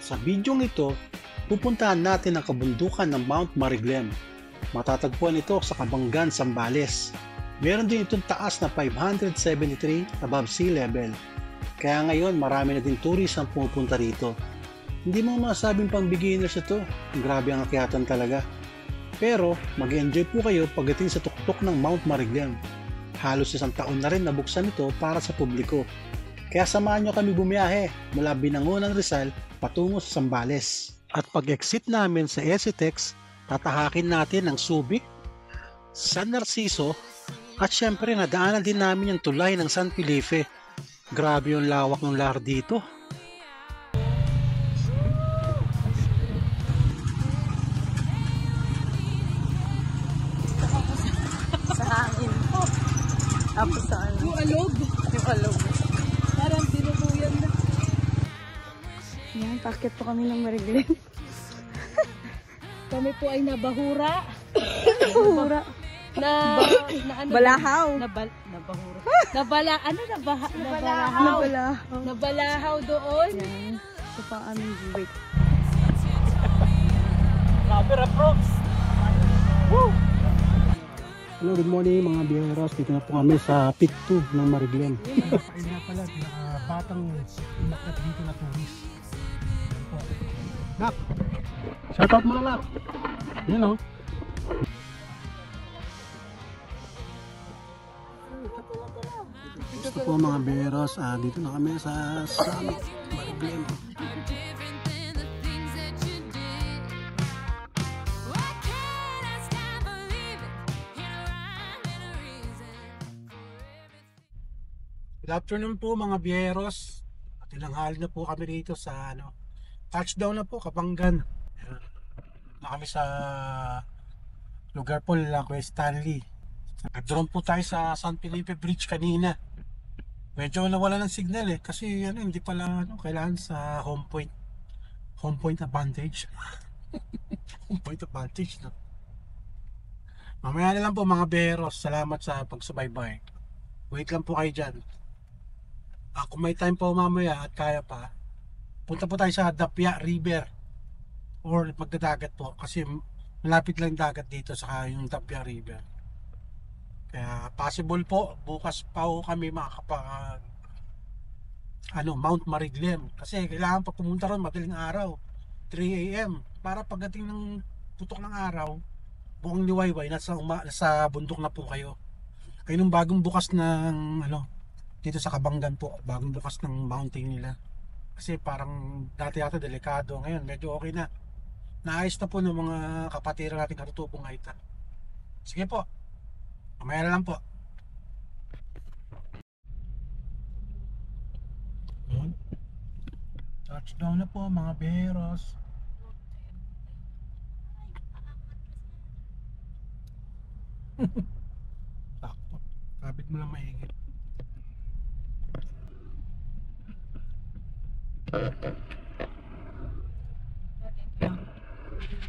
Sa bidyong ito, pupuntahan natin ang kabundukan ng Mount Mariglem. Matatagpuan ito sa Kabanggan, Zambales. Meron din itong taas na 573 above sea level. Kaya ngayon marami na din tourist ang pumupunta rito. Hindi mo masabing pang beginners ito. Grabe ang akyatan talaga. Pero mag-enjoy po kayo pagdating sa tuktok ng Mount Mariglem. Halos 1 taon na rin nabuksan ito para sa publiko. Kaya samahan nyo kami bumiyahe mula Binangonan, Rizal patungo sa Zambales. At pag-exit namin sa ECTEX, tatahakin natin ang Subic, San Narciso, at syempre nadaanan din namin yung tulay ng San Felipe. Grabe yung lawak ng lugar dito. Sa hangin po. Tapos sa ano? Yung alog. Yung alog. Parang tinutuyan na. Yan, pakit po kami ng Mariglem. Kami po ay nabahura. Bahura. Na ano? Balahaw. Nabahura. Nabalahaw. Nabalahaw. Nabalahaw doon. Yan. Ito pa ang aming break. Hello, good morning mga biyeros. Dito na po kami sa Peak 2 ng Mariglem. Ayun nga pala, batang umakyat dito na tourist. Nak! Shoutout mo na, Nak! Yan o. Gusto po mga biyeros, dito na kami sa Summit Mariglem. Good afternoon po mga biyeros. At tinanghali na po kami dito sa touchdown na po, Kabanggan. Na kami sa lugar po nila Kuya Stanley. Nag-drone po tayo sa San Felipe Bridge kanina. Medyo nawala ng signal kasi hindi pala kailangan sa home point advantage. Home point advantage no. Mamaya na lang po mga biyeros. Salamat sa pagsubaybay. Wait lang po kayo dyan. Kung may time po mamaya at kaya pa, punta po tayo sa Dapya River or magdadagat po kasi malapit lang dagat dito sa yung Dapya River. Kaya possible po bukas pa po kami makakapag Mount Mariglem kasi kailangan pa pumunta ron madaling araw 3 AM para pagdating ng putok ng araw buong liwayway nasa bundok na po kayo. Kaya nung bagong bukas ng dito sa Kabanggan po, bagong bukas ng mountain nila. Kasi parang dati yata delikado, ngayon medyo okay na. Naayos na po ng mga kapatira natin katutubong Aita. Sige po, mamaya na lang po. Touchdown na po mga biyeros. Sakto, kabit mo lang maigit.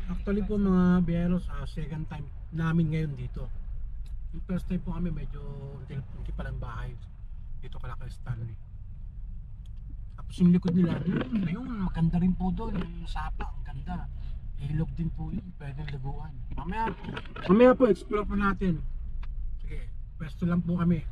Actually po mga biyeros, second time namin ngayon dito. Yung first time po kami medyo hindi pa lang bahay dito kala kay Stanley. Tapos yung likod nila, yung maganda rin po doon, yung sapa, ang ganda. Ilog din po yun, pwedeng laguan. Mamaya po explore po natin. Sige, pwesto lang po kami.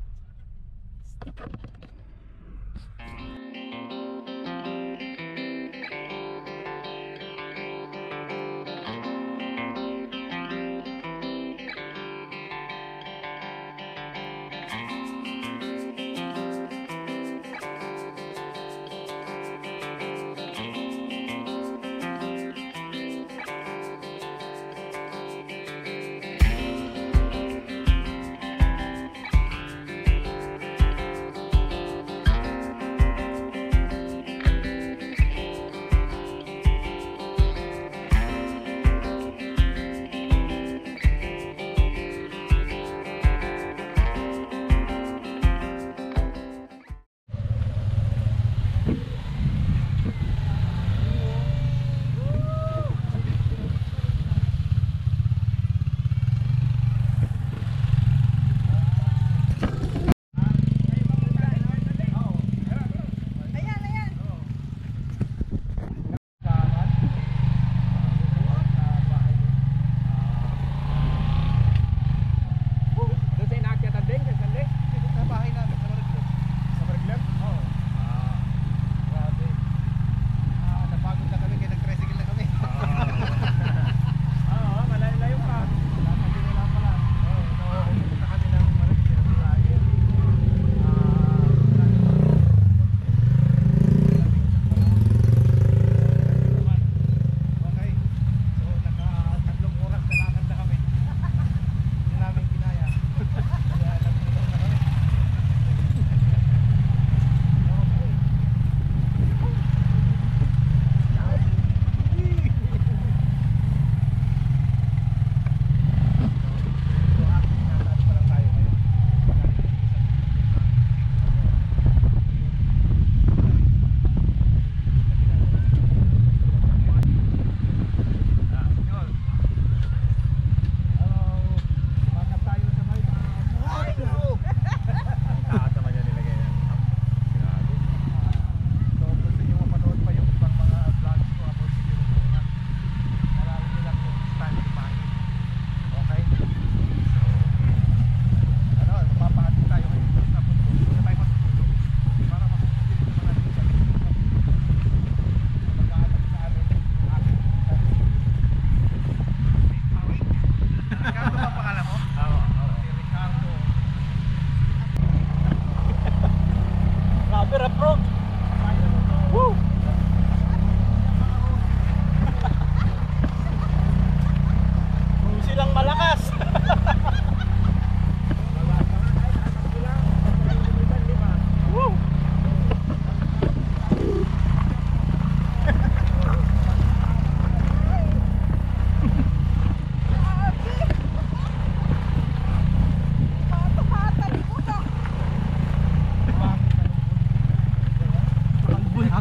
Ha?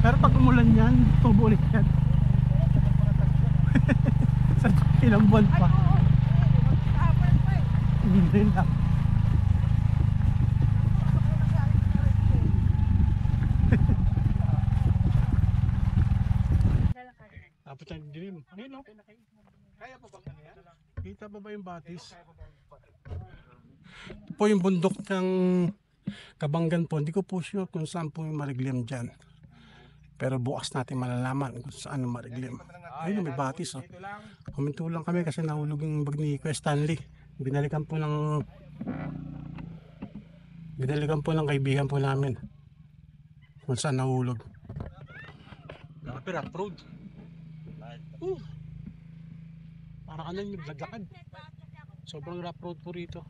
Pero pag umulan yan, tubo ulit yan. Sa ilang buwan pa. Hindi lang. Tapos ang dilim. Ayun o. Kaya pa bang yan? Kita pa ba yung batis? Ito po yung bundok ng Kabanggan po. Hindi ko po sure kung saan po yung Mariglim dyan. Pero bukas natin malalaman kung saan ang Mariglim. Ayun, may batis. Oh. Huminto lang kami kasi nahulog yung bag ni Kuya Stanley. Binalikan po ng kaibigan po namin kung saan nahulog. Grabe, rough road. Para ka na yung naglagakad. Sobrang rough road po rito.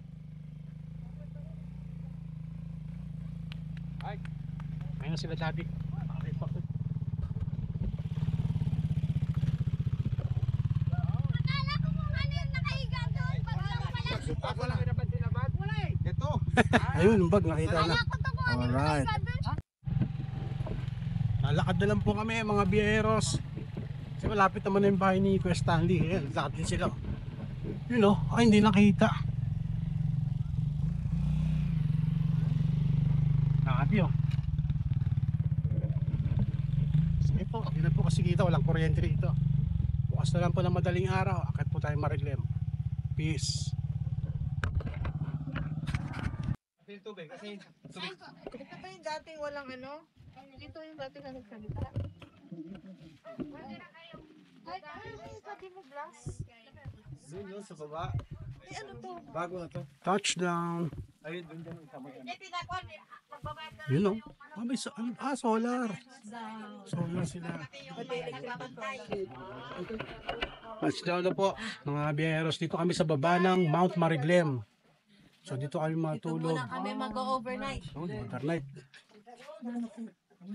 Ayun na sila daddy. Ayun, yung bag nakita na. Alright. Lalakad na lang po kami mga biyeros. Kasi malapit naman na yung bahay ni Kuya Stanley. Ayan, lakad din sila. Yun o, ay hindi nakita. Nakati o. Sige po, hindi na po kasi kita. Walang kuryente dito. Bukas na lang po ng madaling araw. Akit po tayo Mariglim. Peace. Tubig kasi tubig. Ito pa yung dating walang ano? Dito yung dating na nagsalita. Ay, pati mo glass. Doon yun sa baba. Ay, ano to? Bago na to. Touchdown. Ayun, doon dyan. Tama yan. Yun o. May solar. Solar sila. Touchdown na po mga biyeros. Dito kami sa baba ng Mount Mariglim. So dito kami matulog. Muna kami mag-overnight. Overnight.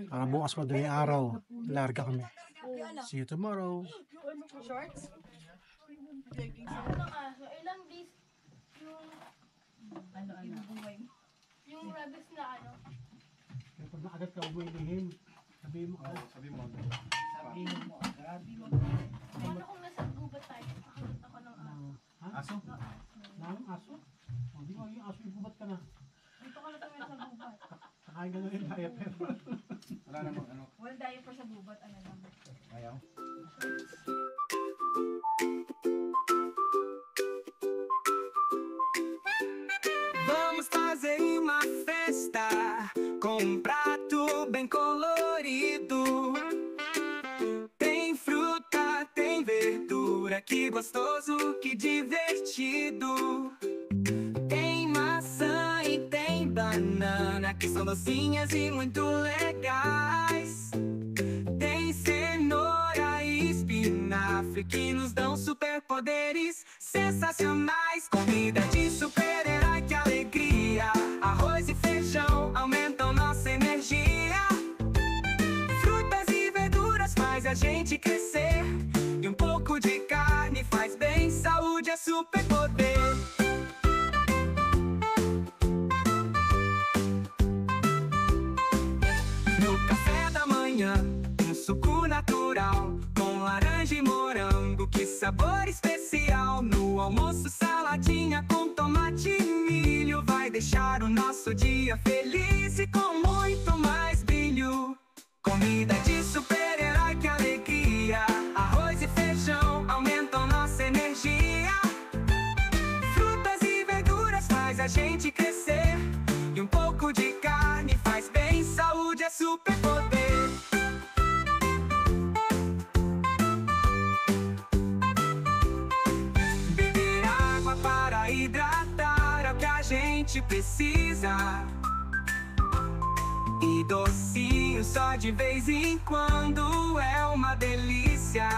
Para bukas madaling araw. Larga kami. See you tomorrow. Shorts? Ilang days yung rabbits na ano? Pag nakagat ka, huwag ilihim. Sabihin mo ka. Paano kung nasa gubat tayo? Nakagat ako ng Aso? Nang aso? Hindi mo yung aso, ibubat ka na. Dito ka na kami sa gubat. Kakain ka na yung diaper. Wala namang ano. Walang diaper sa gubat, ano lang. Ayaw. Vamos fazer uma festa com um prato bem colorido. Tem fruta, tem verdura, que gostoso, que divertido. Tem maçã e tem banana, que são docinhas e muito legais. Tem cenoura e espinafre, que nos dão superpoderes sensacionais. Comida de super-herói, que alegria. Arroz e feijão aumentam nossa energia. Frutas e verduras faz a gente crescer. E um pouco de carne faz bem, saúde é superpoder. No café da manhã, um suco natural com laranja e morango, que sabor especial. No almoço, saladinha com tomate e milho, vai deixar o nosso dia feliz e com muito mais brilho. Comida de super-herói, que alegria. Arroz e feijão aumentam nossa energia. Frutas e verduras faz a gente crescer. E um pouco de carne faz bem, saúde é superpoder. Beber água para hidratar é o que a gente precisa. E docinho só de vez em quando é uma delícia.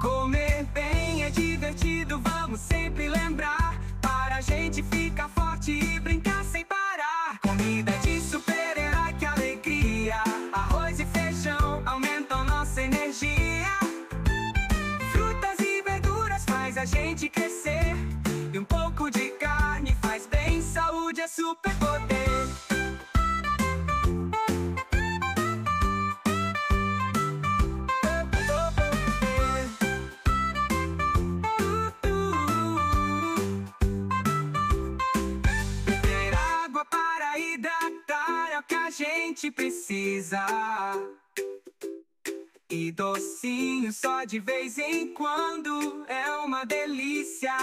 Comer bem é divertido, vamos sempre lembrar. Para a gente ficar forte e brincar sem parar. Comida de super-herói, que alegria. Arroz e feijão gente crescer. E um pouco de carne faz bem, saúde é superpoder. Beber água para hidratar é o que a gente precisa. E docinho só de vez em quando é uma delícia.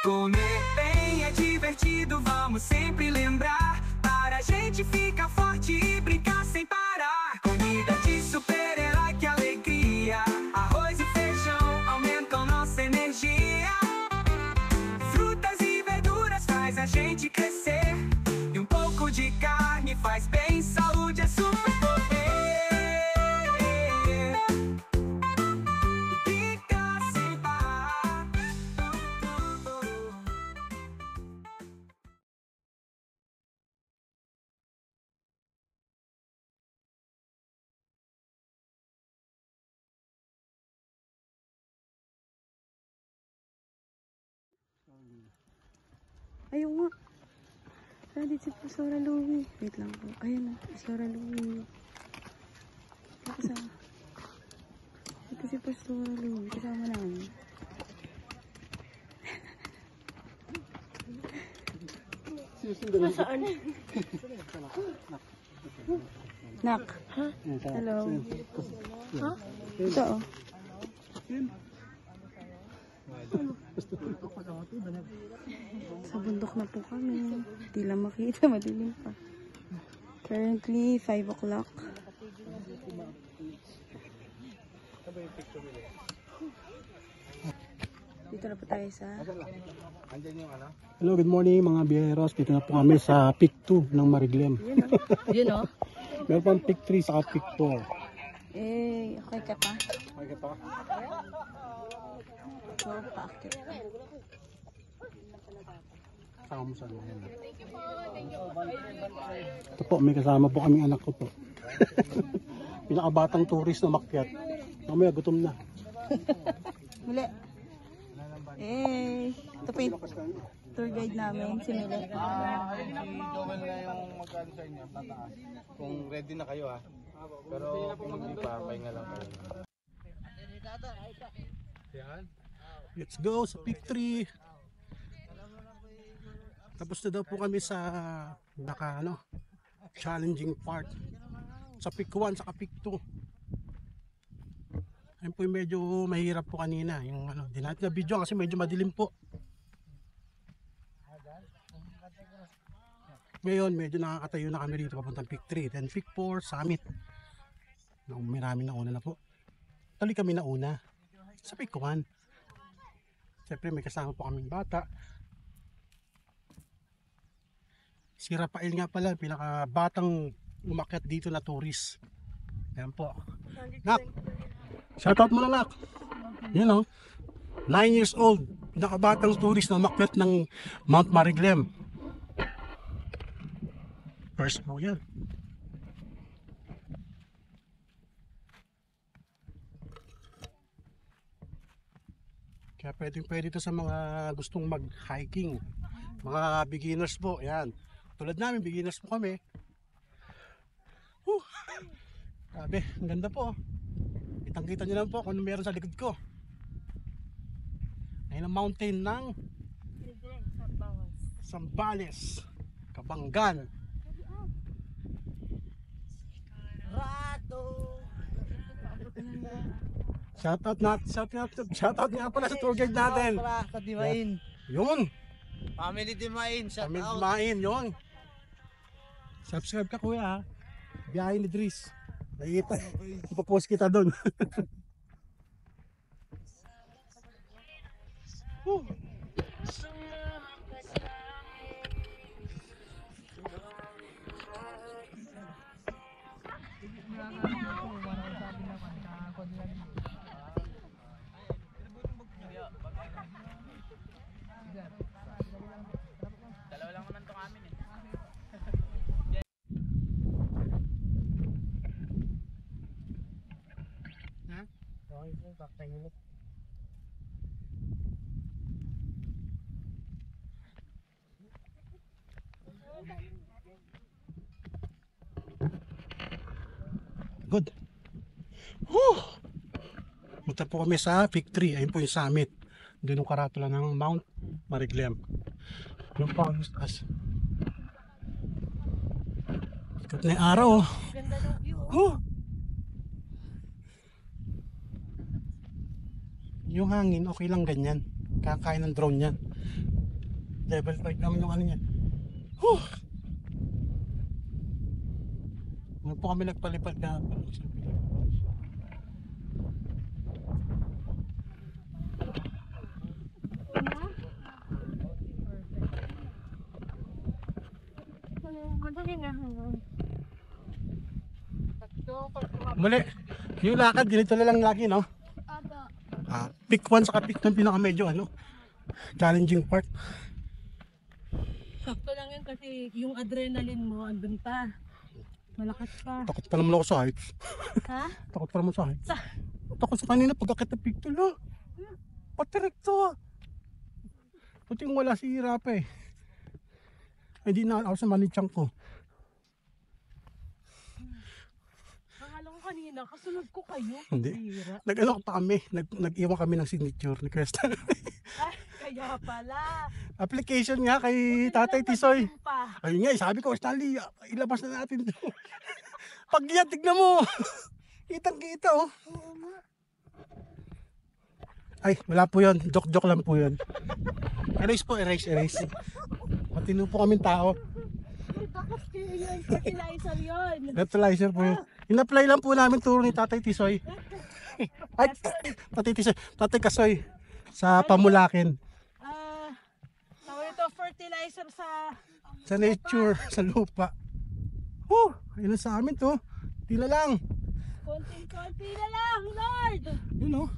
Comer bem é divertido, vamos sempre lembrar. Para a gente ficar forte e brincar sem parar. Comida de super-herói, que alegria. Arroz e feijão aumentam nossa energia. Frutas e verduras faz a gente crescer. E um pouco de carne faz bem, saúde é superpoder. Fica sem parar. Ayun nga. Dito si Professor Louie. Wait lang po. Ayun na, Professor Louie. Kasama. Ito si Professor Louie. Kasama namin. Nasaan? Nak. Hello. Ito oh. Sa bundok na po kami. Hindi lang makita, madilim pa. Currently, 5 o'clock. Dito na po tayo sa... Hello, good morning mga biyeros. Dito na po kami sa Peak 2 ng Mariglem. Yun o. Meron pang Peak 3 saka Peak 4. Eh, okay ka pa? Okay ka pa? Oo, paakit pa. Kasama mo saan yan. Ito po, may kasama po kaming anak ko po. Pinakabatang tourist na makyat. Mamaya, gutom na. Muli. Eh, ito po yung tour guide namin, si Mili. Si Joel na yung magkano sa inyo, tataas. Kung ready na kayo ha. Pero kung hindi pa, pahinga lang kayo. Yan. Let's go sa Peak 3. Tapos na daw po kami sa challenging part. Sa Peak 1 saka Peak 2. Ayun po yung medyo mahirap po kanina. Yung di natin na video kasi medyo madilim po. Ngayon medyo nakakatayo na kami rito papuntang Peak 3. Then Peak 4, Summit. Marami na una na po. Tuloy kami na una sa Peak 1. Siyempre may kasama po kaming bata. Si Rafael nga pala, pinakabatang umakyat dito na tourist. Ayan po. Nak! Shoutout mo na, Nak! Yan o. 9 years old. Pinakabatang tourist na umakyat ng Mount Mariglem. First po yan. Kaya pwede ito sa mga gustong mag-hiking. Mga beginners po, yan. Tulad namin, beginners po kami. Grabe, ang ganda po. Kitang-kita nyo lang po kung ano meron sa likod ko. Ayun ang mountain ng Zambales, Kabanggan. Shoutout nga pala sa tour guide natin. Sa Dimain. Yun. Family Dimain. Shout Kami out. kumain, yun. Subscribe ka kuya ha. Biyahe ni Dries. Nakikita. Ipapost kita doon. Good. Whew! Punta po kami sa Peak 3. Ayun po yung summit. Doon yung karatula ng Mount Mariglem. Yung pa ang taas. Sikat na yung araw. Oh. Ganda ng view. Oh! Yung hangin, okay lang ganyan. Kakain ng drone yan. Level 5 naman yung ano yan. Whew! Ngayon po kami nagpalipad na. Muli, yung lakad, ganito na lang lagi, no? Pick 1 saka pick 2 pinaka medyo challenging part. Sakto lang yan kasi yung adrenaline mo andun pa. Malakas pa. Takot pa naman ako sa heights. Ha? Takot pa naman sa heights. Takot sa kanina pagkakit ng pick 2 na. Patirekto. Buti yung wala si Hirap eh. Hindi na ako sa manichang ko. Akala ko kanina, kasunod ko kayo. Hindi. Hira. Nag-ano pa kami, nag-iwan kami ng signature request. Ay, kaya pala. Application nga kay Tatay Tisoy. Pa. Ayun nga, sabi ko, Stanley, ilabas na natin ito. Pag yan, tignan mo. Kitang-kita, oh. Ay, wala po yun. Joke-joke lang po yun. Erase po, erase. Matino po kaming tao. Bakit kayo yun? Fertilizer yun. Fertilizer po yun. In-apply lang po namin turo ni Tatay Tisoy. Ay, Tatay Tisoy, Tatay Kasoy. Sa Pamulakin. Tawag ito, fertilizer Sa nature, sa lupa. Ayun sa amin to. Tila lang. konting-konti na lang, Lord. Yun oh.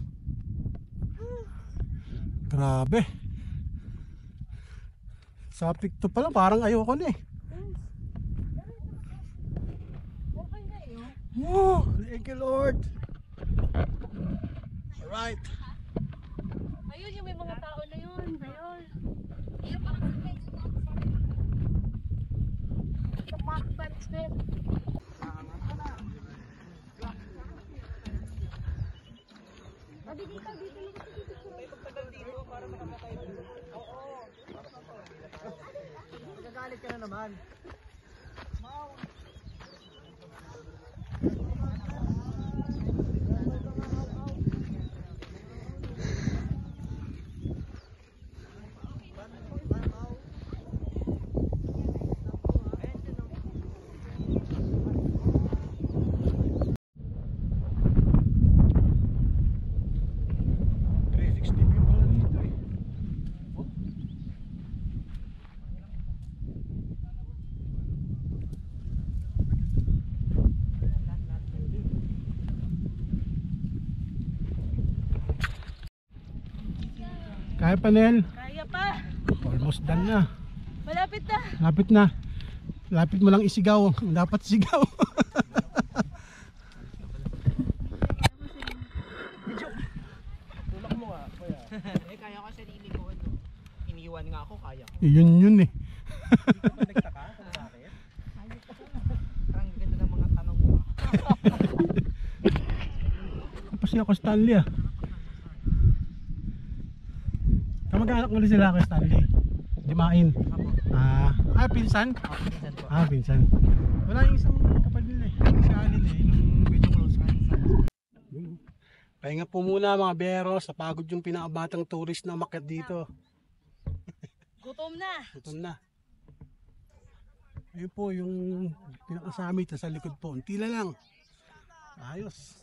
Grabe. Sa pikto pa lang, parang ayoko na eh. Okay na yun. Thank you Lord. Alright. Ayun, yung may mga tao na yun. Ayun. Kaya pa Nel? Kaya pa. Almost done na. Malapit na. Lapit na. Lapit mo lang isigaw. Dapat isigaw. Tulak mo nga, kuya. Kaya ko sarili ko, ano. Iniwan nga ako, kaya ko. Yun eh. Nagtaka kung bakit? Parang ganda ng mga tanong mo. Kasi ako Stanley ah. Kamag-anak mo rin sila kay Stanley. Dimain. Pinsan? Minsan po. Pinsan. Wala yung isang kapatid nila eh. Si Alin eh. Yung medyo close ka. Pahinga po muna mga bero. Sa pagod yung pinakabatang tourist na umakyat dito. Gutom na. Gutom na. Ayun po yung pinakasamit sa likod po. Tila lang. Ayos.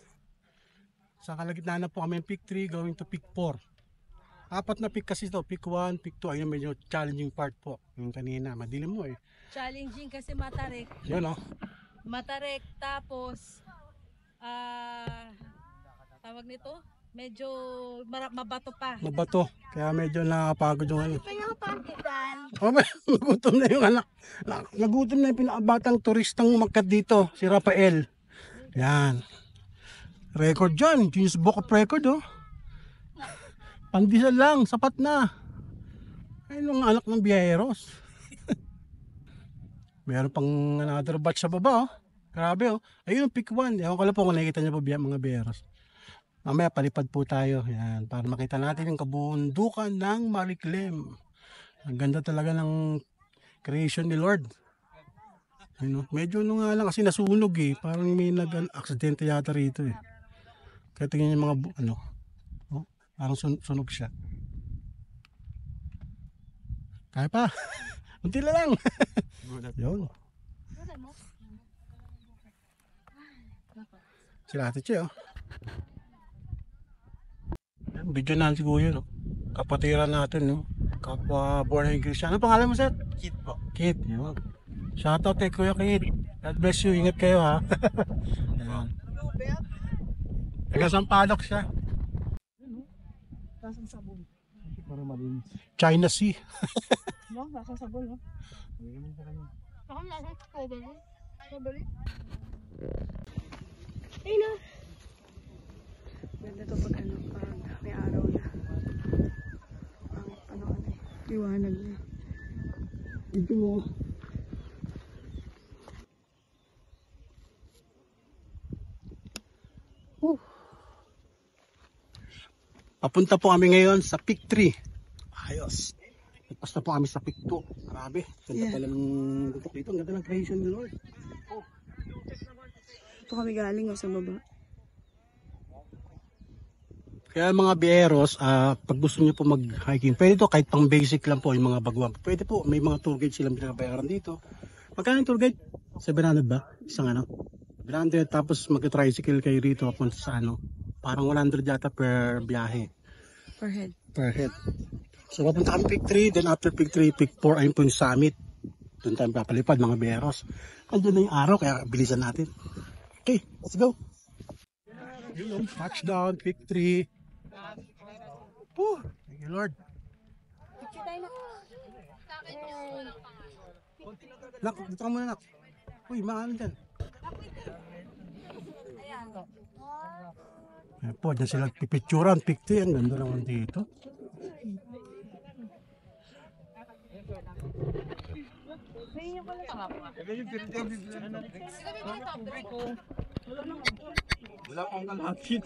Sa kalagitnaan na po kami Peak 3 going to Peak 4. Apat na peak kasi ito. Peak 1, Peak 2. Ayun medyo challenging part po. Yung kanina. Madilim mo eh. Challenging kasi matarik. Yun oh. Matarik tapos tawag nito, medyo mabato pa. Mabato. Kaya medyo nakapagod yung ano. Kaya pantitan. Nagutom na yung anak. Nagutom na yung pinakabatang turistang umakyat dito. Si Rafael. Yan. Record dyan. Guinness Book of Record oh. Pandesal lang. Sapat na. Ayun ang anak ng biyeros. Meron pang another batch sa baba oh. Grabe oh. Ayun yung peak 1. Ewan ko lang po kung nakikita niyo po mga biyeros. Mamaya palipad po tayo. Yan, para makita natin yung kabundukan ng Mariklim. Ang ganda talaga ng creation ni Lord. Ayun, oh. Medyo nung nga lang kasi nasunog eh. Parang may nag-aksidente yata rito eh. Kaya tingnan yung mga oh, parang sunog siya. Kaya pa. Unti na lang. Yun. Sila Ate Che, oh. Video na si Kuya, no? Kapatiran natin, no? Kapwa born again Christian. Ano pangalan mo, sir? Kit po. Kit, yun. Shoutout kay Kuya Kit. God bless you. Ingat kayo, ha? Ayan. Taga-Sampaloc siya. Nasaan sabon? Para malinis. China Sea. No, nasaan sabon, no? Ako nasa strawberry. Strawberry? Ganda to pag may araw na. Liwanag na. Ito mo. Papunta po kami ngayon sa Peak 3. Ayos. Tapos na po kami sa Peak 2. Grabe. Ganda pala ng lutok dito. Ang ganda ng creation ni Lord. Ito kami galing sa baba. Kaya mga biyeros, pag gusto niyo po mag-hiking, pwede to kahit pang basic lang po yung mga baguhan. Pwede po, may mga tour guide silang binabayaran dito. Magkano yung tour guide? 700 ba? Isang 700, tapos mag-tricycle kayo rito papunta sa parang 100 yata per biyahe. Per head. Per head. So papunta kami Peak 3, then after Peak 3, Peak 4 ayun po yung summit. Doon tayo papalipad mga biyeros. Andun na yung araw, kaya bilisan natin. Okay, let's go. Yun, touchdown, Peak 3. Oh, thank you Lord. Nak, dito ka muna nak. Uy, maano dyan. Ayan po, dyan sila pipicturan, Peak 3. Ang ganda naman dito. Wala akong kalakit.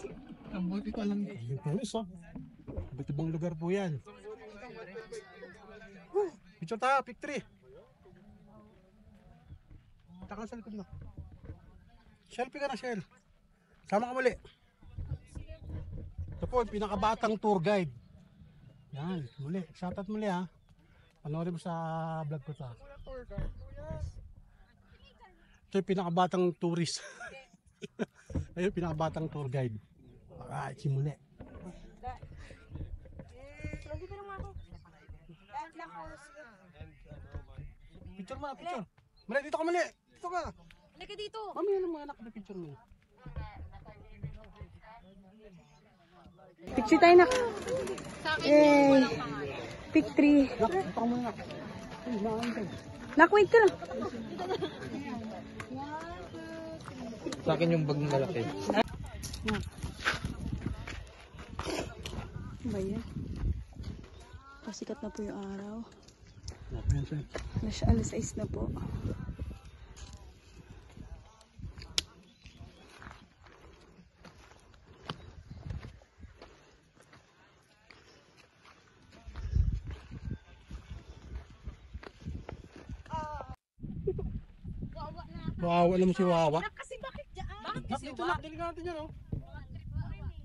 Ang buti ko lang. Yung pulis oh. Iba't ibang lugar po yan. Picture tayo, Peak 3. Taka sa likod mo. Selfie ka na, Shell. Sama ka muli. Ito po, yung pinakabatang tour guide. Yan, muli. Shoutout muli ha. Panoorin mo sa vlog ko ta. Ito yung pinakabatang tourist. Ayun, pinakabatang tour guide. Alright, simuli. Picture mo na, picture. Mali, dito ka mali. Dito ka. Halika dito. Mami, ano mga anak na picture mo? Picture tayo na. Yay! Pick 3. Nak, dito ka muna nak. Ay, maantay. Nak-wait ka lang. Sa akin yung bag ng lalaki. Ano ba yan? Pasikat na po yung araw. Alas 6 na po. Wawa naman si Wawa. Kasi bakit dyan? Nak, dito nak, dili ka natin yan oh.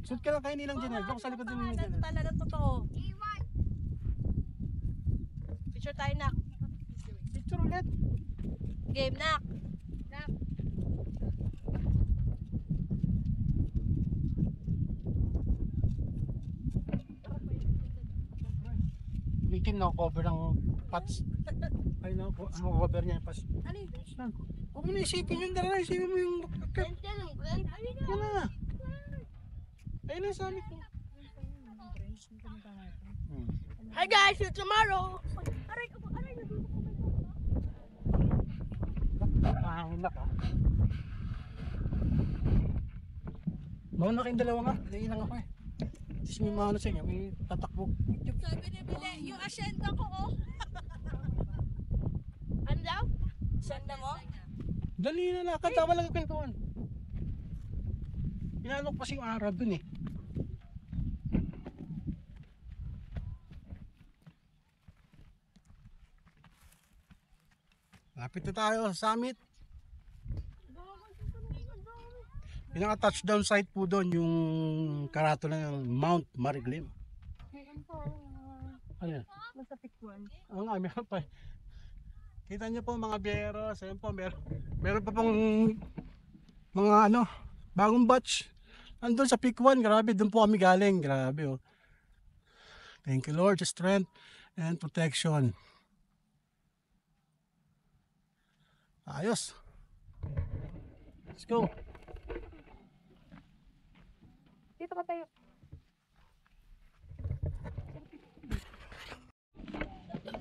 Shoot ka lang kay Nilang Janel. Doon ka sa likod din Nilang Janel. Talaga totoo. Picture tayo, nak. Picture ulit. Game, nak. Bikin na cover ng pots. Ay na, ang cover niya yung pots. Ano yun? Huwag mo na isipin yun, dala na isipin mo yung yan na. Ayun na sa amin ko. Hi guys, see you tomorrow. Aray ko, aray na. Mahangin na ka. Mauna kayong dalawa nga, dahil lang ako eh. Tapos may maano sa inyo, may tatakbo. Sabi ni Bile, yung asyenda ko, oh. Ano daw? Asyenda mo? Dali na lakad, tama lang kwentuhan. Pinanok pa si yung Arab dun eh. Lapit na tayo sa summit. Pinaka-touchdown site po doon yung karatula ng Mount Mariglim. Ano yan? Basta pick one. Oo nga, meron pa. Kita niyo po mga biyero, ayun po, meron pa pong mga ano, bagong batch. Andun sa Peak 1, grabe, doon po kami galing, grabe oh. Thank you Lord, the strength and protection. Ayos. Let's go. Dito ka tayo.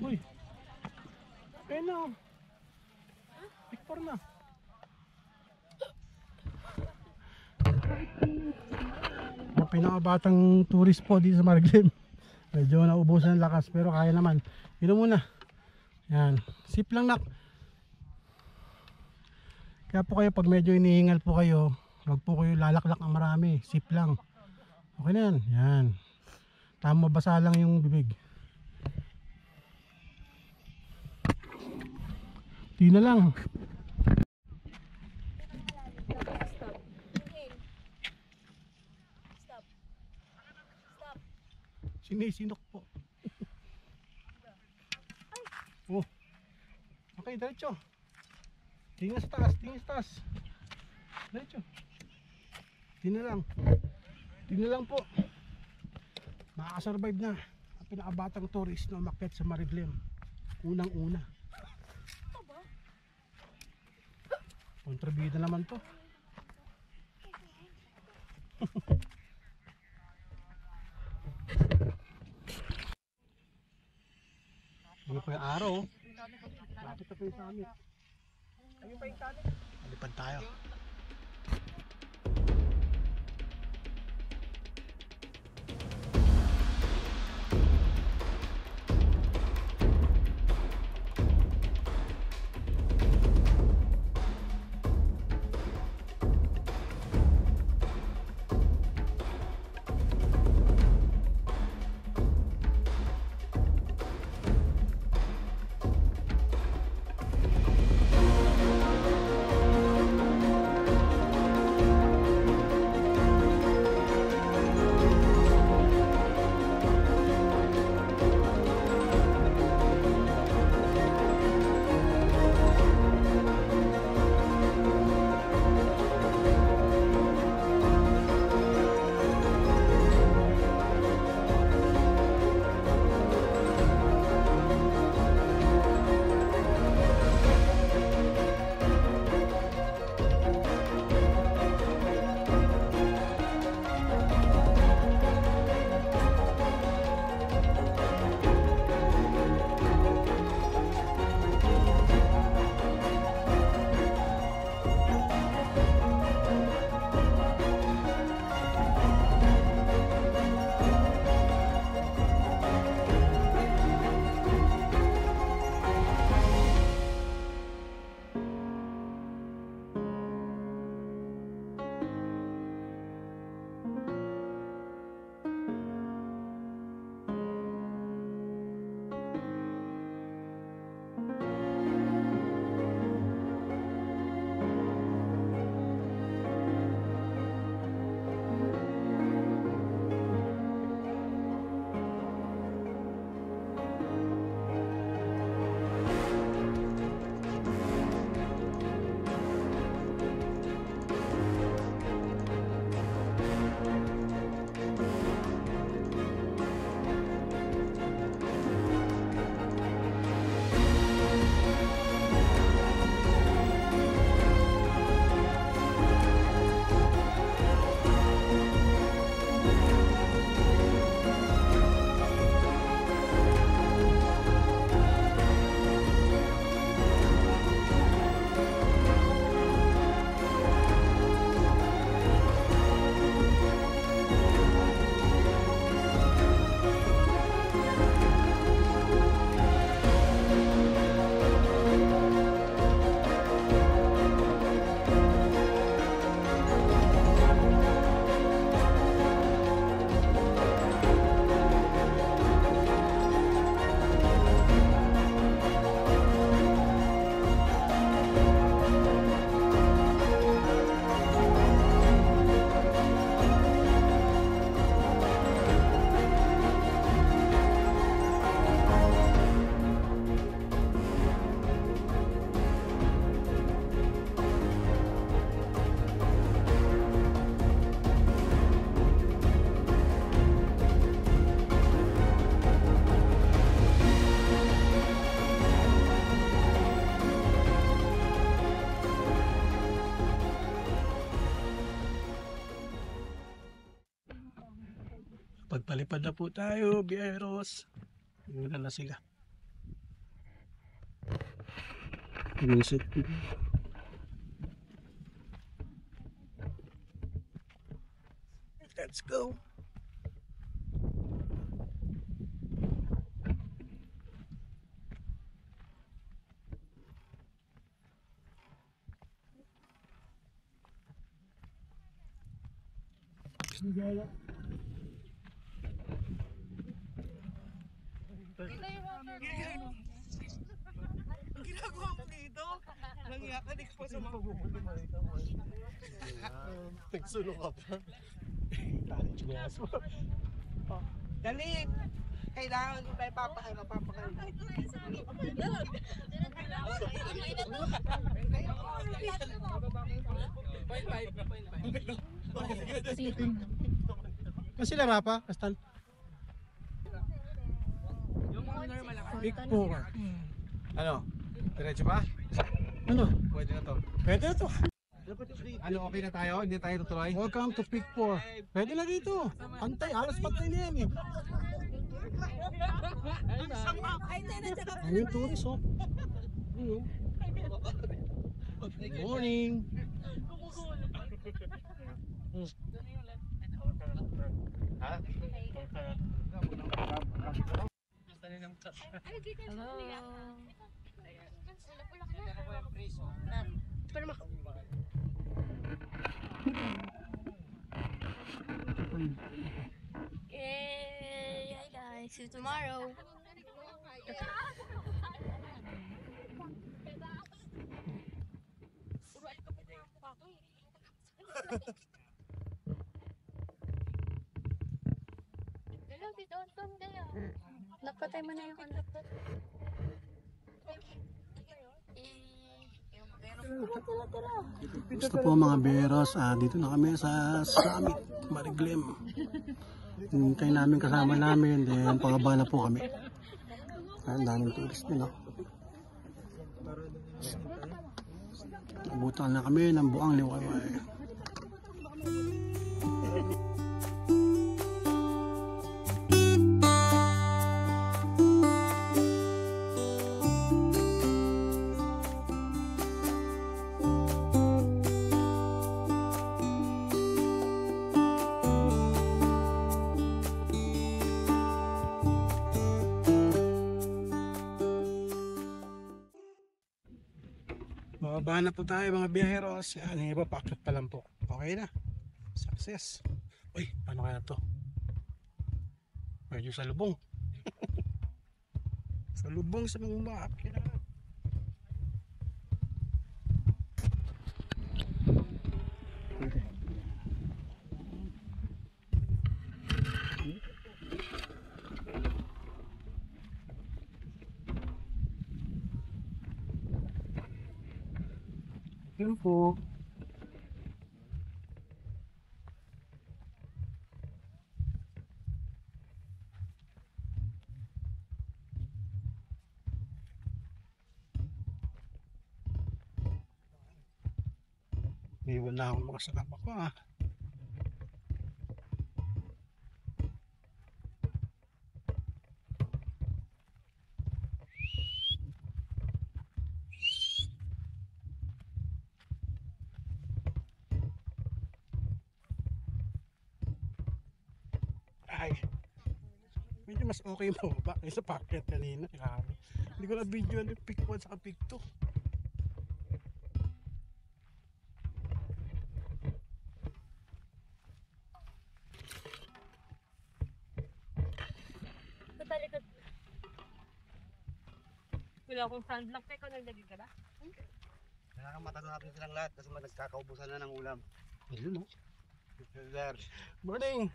Uy. Ayun na. Peak 4 na. Mga pinakabatang tourist po dito sa Mariglim. Medyo naubusan ng lakas pero kaya naman. Yun muna. Yan. Sip lang nak. Kaya po kayo pag medyo inihingal po kayo, wag po kayo lalaklak ang marami. Sip lang. Okay na yan. Yan. Tama basa lang yung bibig. Di na lang. Sinisinok po. Oh. Okay, diretso. Tingnan sa taas, tingnan sa taas. Diretso. Tingnan lang. Tingnan lang po. Makakasurvive na ang pinakabatang tourist na umakyat sa Mariglim. Unang-una. Kontrabida naman to. Ano pa yung araw? Lapit na po yung summit. Ayun pa yung summit. Malipad tayo. Pagpalipad na po tayo, biyeros. Wala na sila. Music. Let's go. Ginagawa mo dito? Nangyakadik pa sa mga Nagsulo ka pa. Dali! Kailangan ko tayo papakain. Kasi lama pa, kastan. Big four. Ano? Diretso pa? Ano? Pwede na to. Pwede na to. Ano, okay na tayo? Hindi tayo tutuloy? Welcome to Pick 4. Pwede na dito. Pantay, halos pantay na yan eh. Ayun yung tourist oh. Ayun. Good morning. Ha? Yay! Hi guys, see you tomorrow. Napatay mo na yung anak. Gusto po mga beros, dito na kami sa Summit, Mariglim. Hintayin namin kasama namin, then pangaba na po kami. Ang daming tourist din, no? Abutan na kami ng buang liwayway. Bababa na po tayo mga biyaheros. Yan, iba packet pa lang po. Okay na. Success. Uy, paano kaya to? Medyo sa lubong. Sa lubong sa mga umaakit. Yun po. Iwan na akong makasalap ako Ay, medyo mas okay mo ba kaysa packet kanina. Grabe. Hindi ko na video yung pick 1 sa pick 2. Talikod. Wala akong sunblock. Ikaw naglagay ka ba? Kailangan matanong natin silang lahat kasi nagkakaubusan na ng ulam. Ayun, no? Sir. Morning!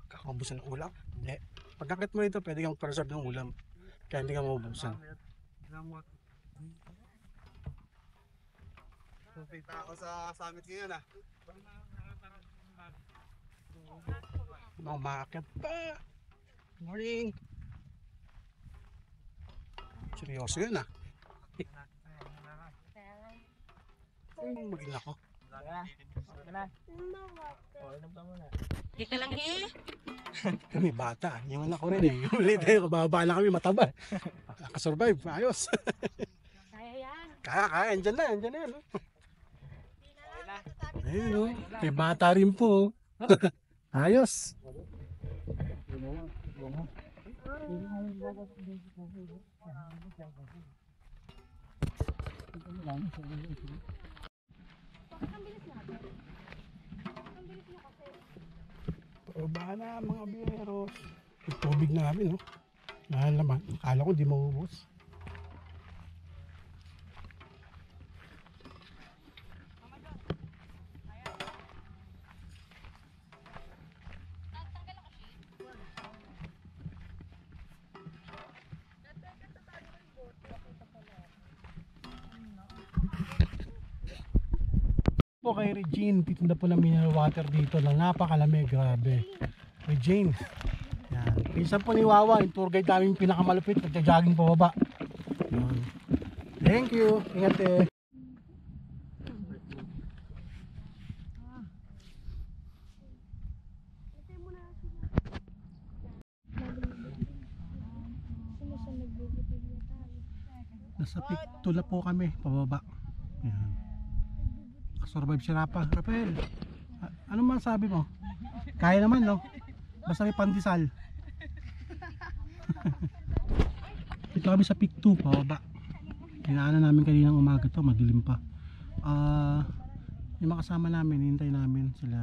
Kakaubusan ng ulam? Hindi. Pagkakit mo ito, pwede kang preserve ng ulam. Kaya hindi ka maubusan. Punta ako sa summit ngayon Umakit pa! Morning! Seryoso yun Maging ako. Hindi ka lang Kami bata, yung anak ko rin eh. Yung ulit eh, kababa na kami, mataba. Nakasurvive, ayos. Kaya yan. Kaya, andyan na yan. Ayun o, may bata rin po. Ayos. Baba na mga biyeros. Yung tubig namin, no? Mahal naman. Akala ko di maubos. Po kay Regine, titinda po ng mineral water dito na napakalamig, grabe. Regine, yan. Pinsan po ni Wawa, yung tour guide namin pinakamalupit, nagja-jogging po baba. Yan. Thank you, ingat eh. Nasa peak 2 na po kami, pababa. Yan. Survive si Rapa. Rafael, ano masabi mo? Kaya naman, no? Basta may pandesal. Ito kami sa peak 2, pababa. Kinaanan namin kaninang umaga to, madilim pa. Yung mga kasama namin, hintay namin sila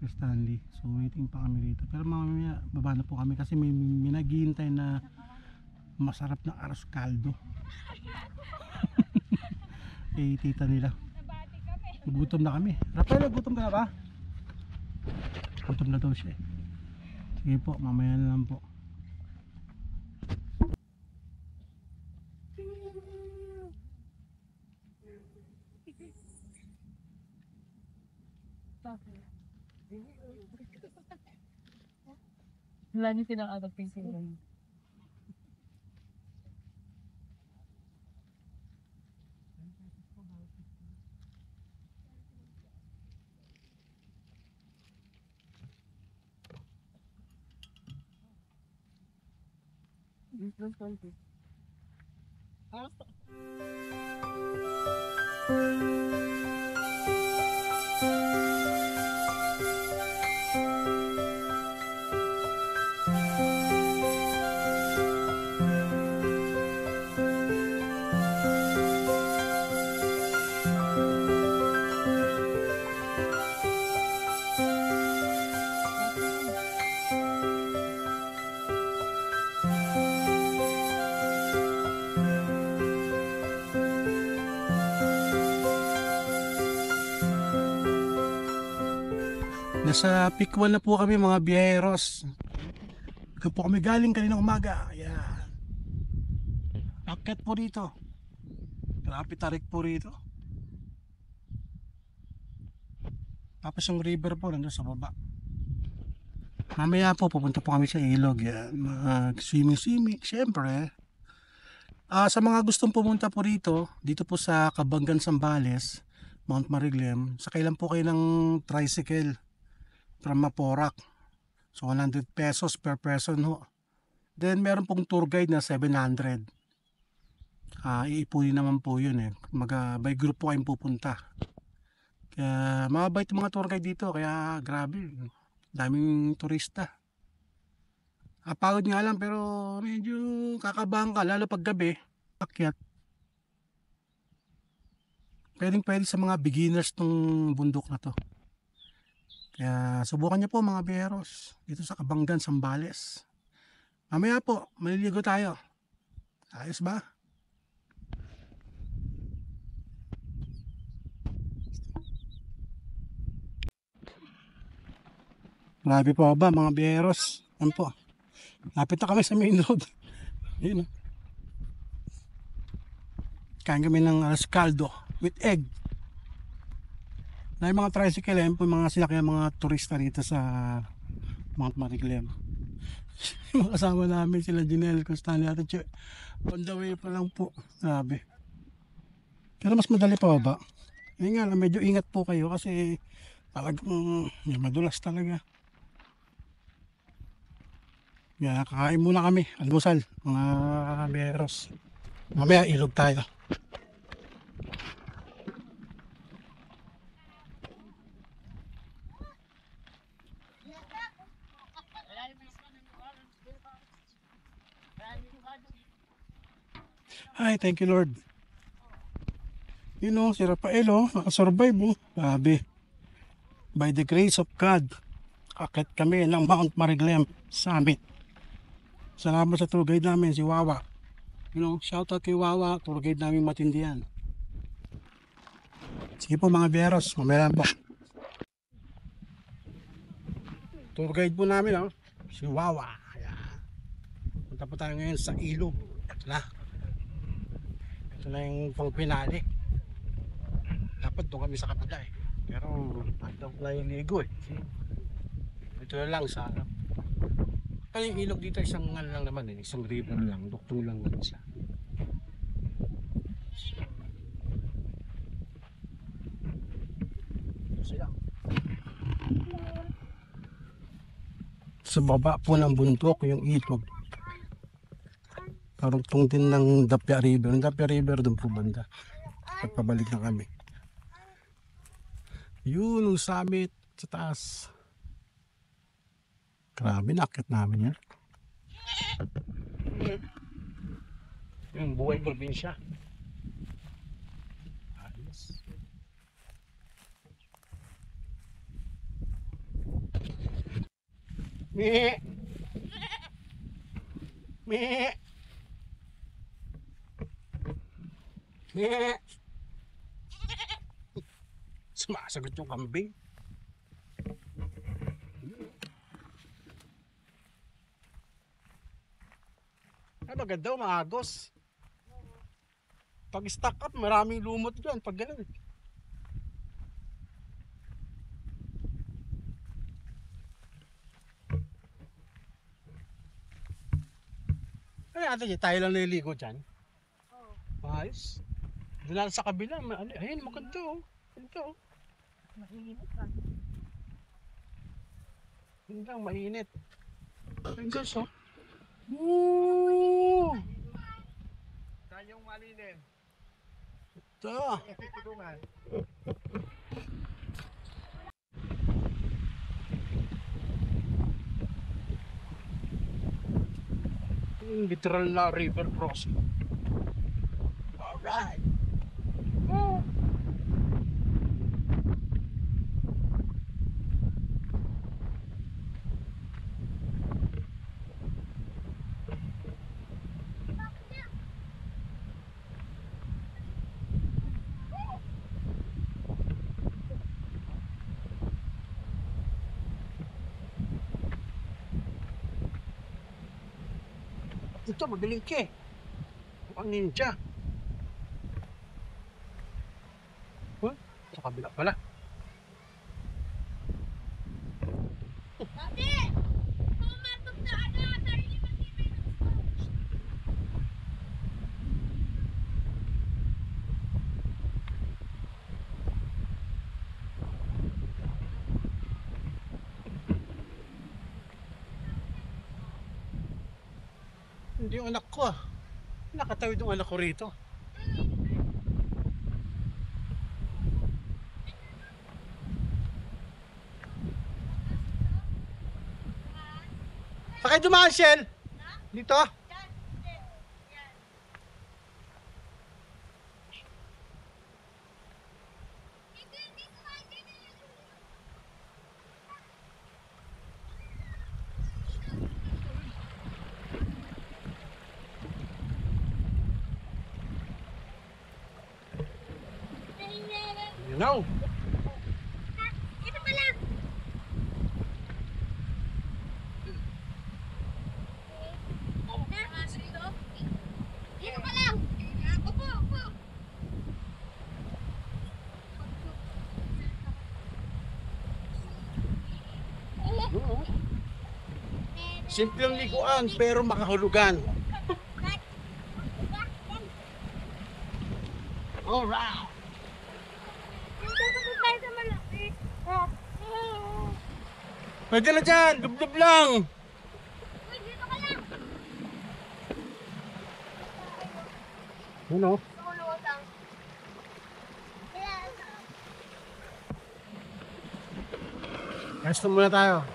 Chris Stanley. So waiting pa kami dito. Pero mamaya baba na po kami kasi may naghihintay na masarap na aros kaldo. Eh, tita nila. Gutom na kami. Rafael, gutom ka na ba? Gutom na daw siya. Sige po, mamaya na lang po. Wala niyo tinakatag pinsin. Nasa peak 1 na po kami mga biyeros. Ito po kami galing kanina umaga. Ayan. Akit po dito. Grabe tarik po rito. Tapos yung river po nandun sa baba. Mamaya po pupunta po kami sa ilog. Yan. Swimming. Siyempre. Sa mga gustong pumunta po rito, dito po sa Cabangan, Zambales, Mount Mariglem, sakay lang po kayo ng tricycle from Maporac. So 100 pesos per person ho. Then meron pong tour guide na 700. Iipunin naman po yun eh. By group po kayong pupunta. Kaya mababait mga tour guide dito. Kaya grabe. Daming turista. Pagod nga lang pero medyo kakabahan ka. Lalo pag gabi. Akyat. Pwede sa mga beginners tong bundok na to. Kaya subukan niyo po mga biyeros dito sa Cabangan, Zambales. Mamaya po, maliligo tayo. Ayos ba? Grabe po ba mga biyeros? Yan po. Lapit na kami sa main road. Yun. Kain kami ng aros caldo with egg. Na yung mga tricycle, yan po yung mga sinakyan mga turista dito sa Mount Mariglem. Yung kasama namin sila Janelle, Constantly at Che. On the way pa lang po. Grabe. Pero mas madali pa ba? Yun nga lang, medyo ingat po kayo kasi talagang madulas talaga. Kaya kakain muna kami, almusal, mga beros. Mamaya ilog tayo. Ay, thank you Lord. You know, si Rafael nakasurvive Grabe. By the grace of God, akit kami ng Mount Mariglem Summit. Salamat sa tour guide namin, si Wawa. You know, shout out kay Wawa, tour guide namin matindi yan. Sige po mga beros, mamaya po. Tour guide po namin, si Wawa. Ayan. Punta po tayo ngayon sa ilog. Ito na yung pang pinali. Dapat doon kami sa kapila Pero daw na yung ligo Dito na lang sa Pero yung ilog dito isang lang naman isang river lang, duktong lang naman siya. Sa baba po ng bundok yung ilog. Karugtong din ng Dapya River. Yung Dapya River doon po banda. Pagpabalik na kami. Yun, yung summit sa taas. Grabe, nakit namin yan. Yung buhay probinsya. Ayos. Me. Me. Me. Sumasagot yung kambing. Ay, maganda maagos. Pag stack up, maraming lumot dyan. Pag ganun. Ay, ate, tayo lang naliligo dyan. Ayos. Doon lang sa kabila. Ayun, maganda Ito. Mainit ka. Hindi lang, mainit. Ang gas, Woo! Saan yung malinin? Ito. Tulungan. Literal na river crossing. Alright. Ito, magaling ka Ang ninja. Sa kabila pala. Hindi yung anak ko Nakatawid yung anak ko rito. Sakay dumaan, Shell. Dito. No. Ito pa lang. Dito pa lang. Upo. Simpleng liguan pero makahulugan. Alright. Pwede na dyan, dubdub lang. Ano? Resto muna tayo.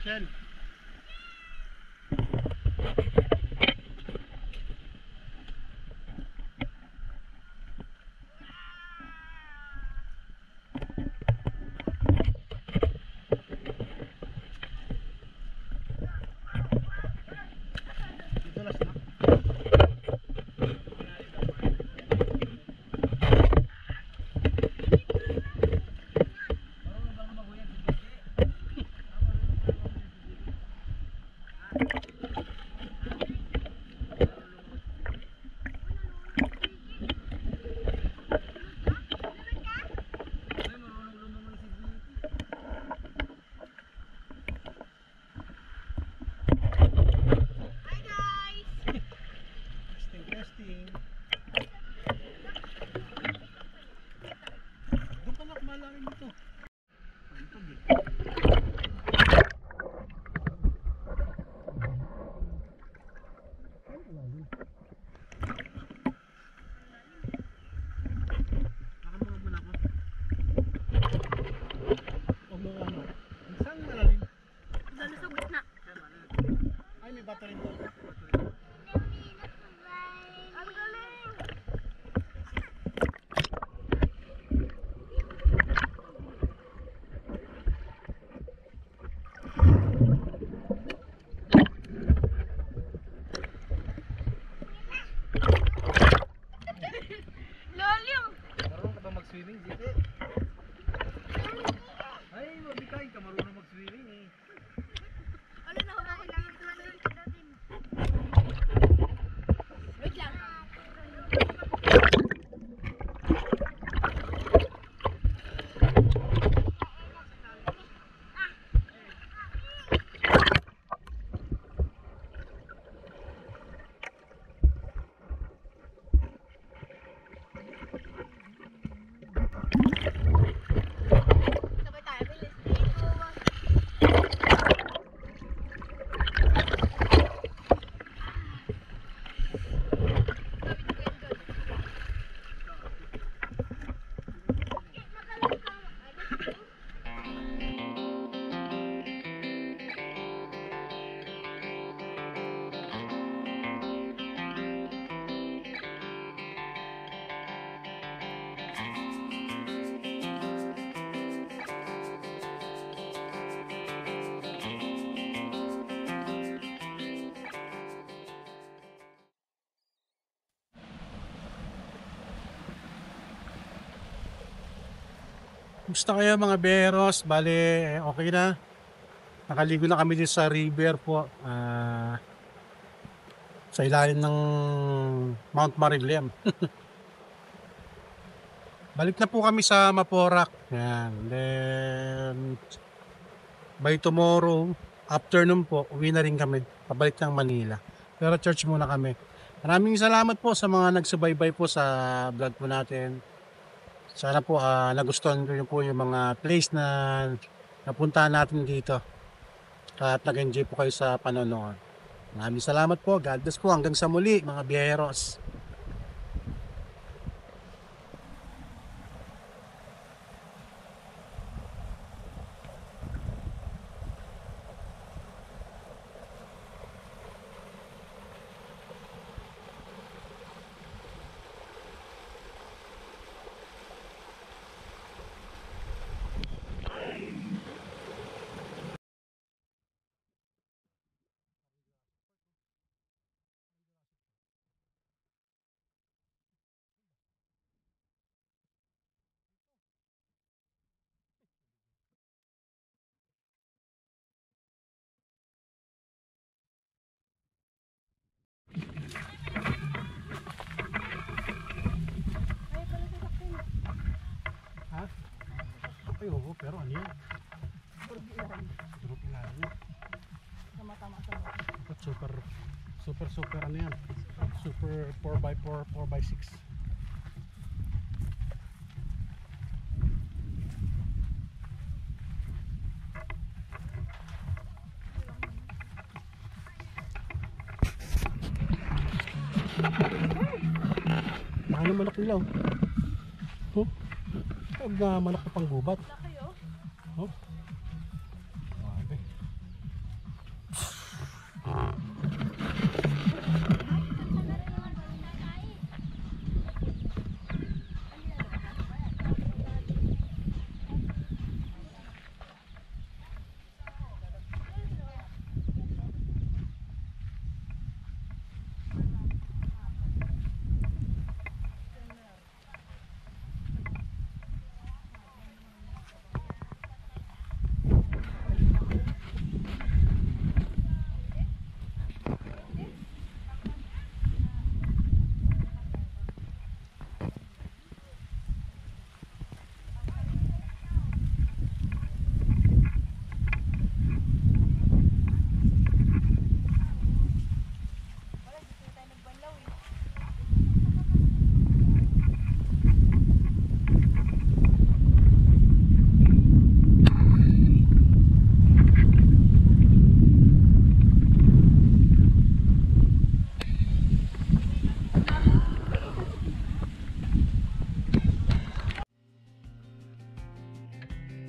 Shell. Testing. Doon pala kumalalim ito. Ay, may battery doon. Marunong ka ba mag-swimming, Zite? Ay, mabitay ka, marunong mag-swimming eh. Wait lang. Sabay tayo, bilis. Gusto kayo mga beros, bale okay na. Nakaligo na kami din sa river po. Sa ilalim ng Mount Marilem. Balik na po kami sa Maporac. Yan. Then, by tomorrow, afternoon po, uwi na rin kami. Pabalik ng Manila. Pero church muna kami. Maraming salamat po sa mga nagsubaybay po sa vlog po natin. Sana po nagustuhan nyo po yung mga place na napuntahan natin dito. At nag-enjoy po kayo sa panonood. Maraming salamat po. God bless po. Hanggang sa muli mga biyeros. Ay, oo, pero ano yan? Pero pilahan yan. Dapat super ano yan? Super 4x4, 4x6. Mahal na manok nila, oh. Oh? Huwag na manok na pang gubat. Oh? Grabe.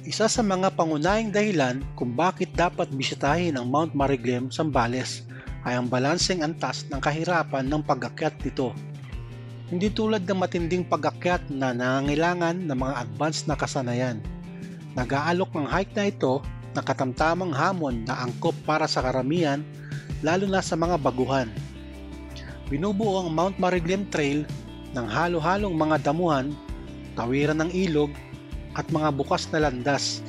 Isa sa mga pangunahing dahilan kung bakit dapat bisitahin ang Mount Mariglem, Zambales ay ang balanseng antas ng kahirapan ng pag-akyat nito. Hindi tulad ng matinding pag-akyat na nangangailangan ng mga advanced na kasanayan. Nag-aalok ng hike na ito na katamtamang hamon na angkop para sa karamihan, lalo na sa mga baguhan. Binubuo ang Mount Mariglem Trail ng halo-halong mga damuhan, tawiran ng ilog, at mga bukas na landas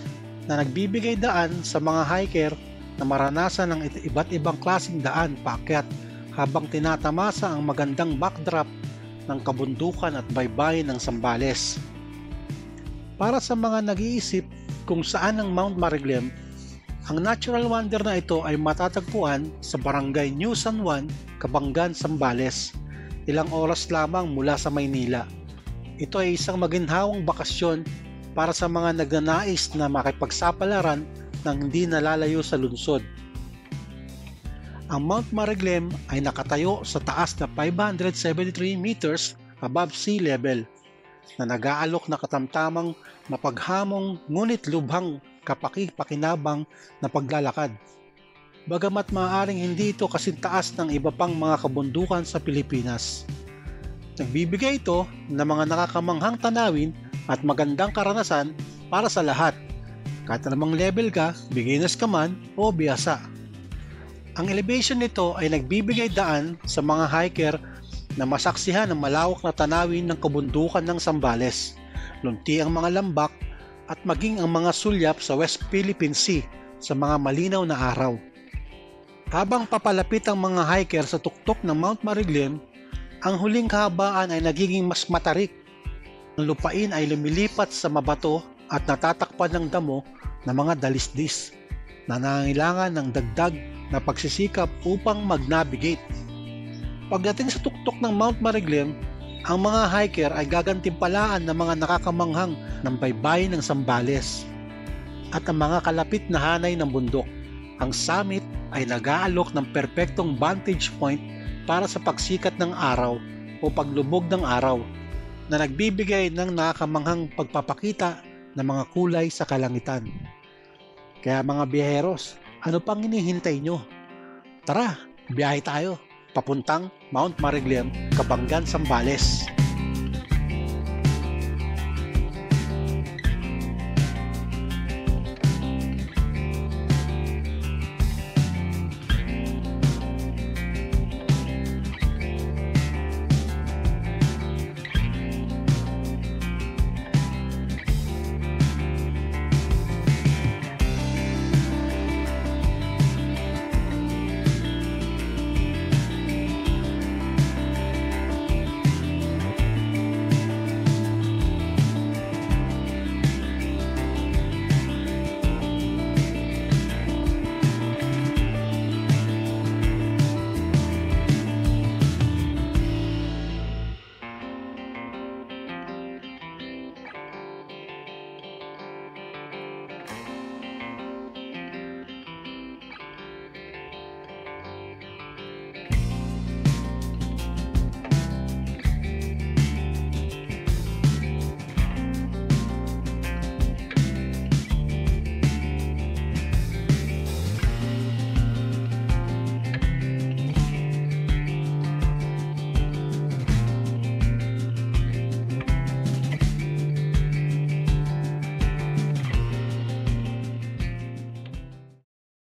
na nagbibigay daan sa mga hiker na maranasan ng iba't ibang klaseng daan paakyat habang tinatamasa ang magandang backdrop ng kabundukan at baybayin ng Zambales. Para sa mga nag-iisip kung saan ang Mount Mariglem, ang natural wonder na ito ay matatagpuan sa Barangay New San Juan, Kabanggan, Zambales, ilang oras lamang mula sa Maynila. Ito ay isang maginhawang bakasyon para sa mga nagnanais na makipagsapalaran ng hindi nalalayo sa lungsod. Ang Mount Mariglem ay nakatayo sa taas na 573 meters above sea level na nag-aalok na katamtamang mapaghamong ngunit lubhang kapaki-pakinabang na paglalakad. Bagamat maaaring hindi ito kasing taas ng iba pang mga kabundukan sa Pilipinas. Nagbibigay ito ng mga nakakamanghang tanawin at magandang karanasan para sa lahat, kahit namang level ka, beginners ka man o biyasa. Ang elevation nito ay nagbibigay daan sa mga hiker na masaksihan ang malawak na tanawin ng kabundukan ng Zambales, lunti ang mga lambak at maging ang mga sulyap sa West Philippine Sea sa mga malinaw na araw. Habang papalapit ang mga hiker sa tuktok ng Mount Mariglem, ang huling kahabaan ay nagiging mas matarik. Ang lupain ay lumilipat sa mabato at natatakpan ng damo na mga dalisdis na nangangailangan ng dagdag na pagsisikap upang mag-navigate. Pagdating sa tuktok ng Mount Mariglim, ang mga hiker ay gagantimpalaan ng mga nakakamanghang ng baybayin ng Zambales at ang mga kalapit na hanay ng bundok. Ang summit ay nag-aalok ng perpektong vantage point para sa pagsikat ng araw o paglubog ng araw na nagbibigay ng nakakamanghang pagpapakita ng mga kulay sa kalangitan. Kaya mga biyeheros, ano pang hinihintay nyo? Tara, biyahe tayo papuntang Mount Mariglim, Kabanggan, Zambales.